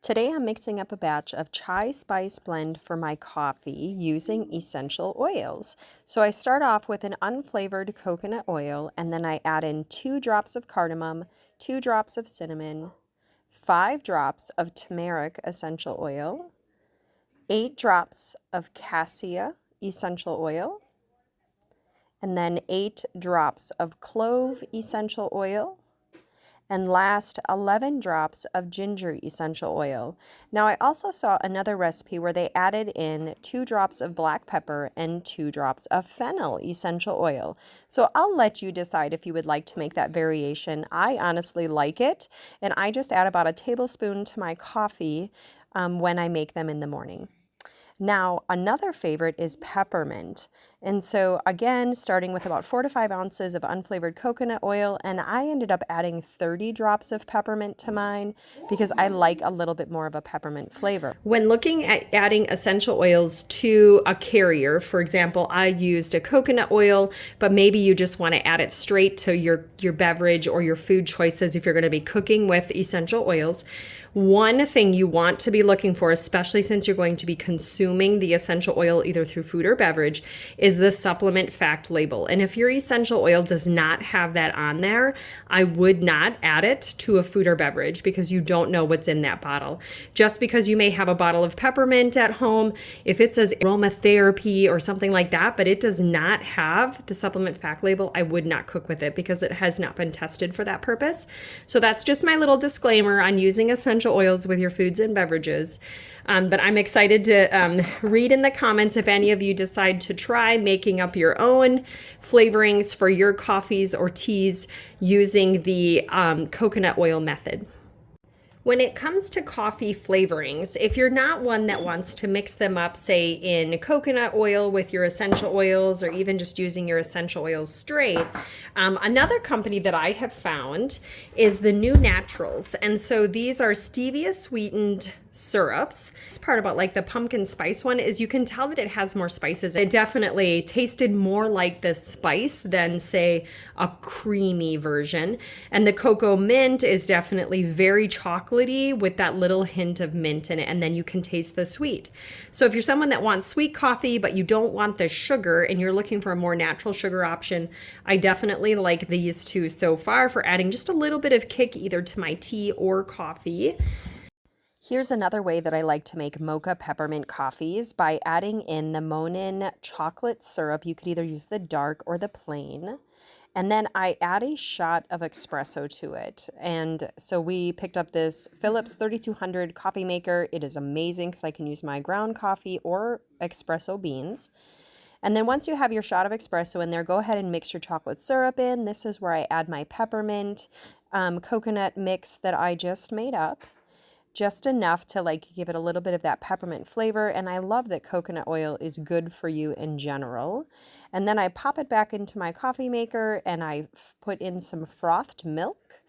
Today I'm mixing up a batch of chai spice blend for my coffee using essential oils. So I start off with an unflavored coconut oil, and then I add in 2 drops of cardamom, 2 drops of cinnamon, 5 drops of turmeric essential oil, 8 drops of cassia essential oil, and then 8 drops of clove essential oil, and last 11 drops of ginger essential oil. Now I also saw another recipe where they added in 2 drops of black pepper and 2 drops of fennel essential oil. So I'll let you decide if you would like to make that variation. I honestly like it, and I just add about a tablespoon to my coffee when I make them in the morning. Now, another favorite is peppermint. And so again, starting with about 4 to 5 ounces of unflavored coconut oil, and I ended up adding 30 drops of peppermint to mine because I like a little bit more of a peppermint flavor. When looking at adding essential oils to a carrier, for example, I used a coconut oil, but maybe you just want to add it straight to your beverage or your food choices if you're going to be cooking with essential oils. One thing you want to be looking for, especially since you're going to be consuming the essential oil either through food or beverage, is the supplement fact label. And if your essential oil does not have that on there, I would not add it to a food or beverage because you don't know what's in that bottle. Just because you may have a bottle of peppermint at home, if it says aromatherapy or something like that, but it does not have the supplement fact label, I would not cook with it because it has not been tested for that purpose. So that's just my little disclaimer on using essential oils with your foods and beverages. But I'm excited to read in the comments if any of you decide to try making up your own flavorings for your coffees or teas using the coconut oil method. When it comes to coffee flavorings, if you're not one that wants to mix them up, say in coconut oil with your essential oils or even just using your essential oils straight, another company that I have found is the New Naturals. And so these are stevia sweetened syrups. This part about like the pumpkin spice one is you can tell that it has more spices. It definitely tasted more like the spice than say a creamy version. And the cocoa mint is definitely very chocolatey with that little hint of mint in it, and then you can taste the sweet. So if you're someone that wants sweet coffee but you don't want the sugar and you're looking for a more natural sugar option, I definitely like these two so far for adding just a little bit of kick either to my tea or coffee. Here's another way that I like to make mocha peppermint coffees by adding in the Monin chocolate syrup. You could either use the dark or the plain. And then I add a shot of espresso to it. And so we picked up this Philips 3200 coffee maker. It is amazing because I can use my ground coffee or espresso beans. And then once you have your shot of espresso in there, go ahead and mix your chocolate syrup in. This is where I add my peppermint coconut mix that I just made up. Just enough to like give it a little bit of that peppermint flavor. And I love that coconut oil is good for you in general. And then I pop it back into my coffee maker and I put in some frothed milk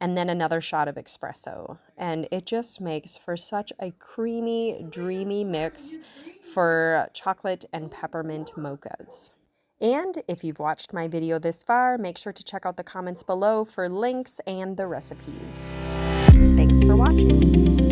and then another shot of espresso. And it just makes for such a creamy, dreamy mix for chocolate and peppermint mochas. And if you've watched my video this far, make sure to check out the comments below for links and the recipes. Thanks for watching.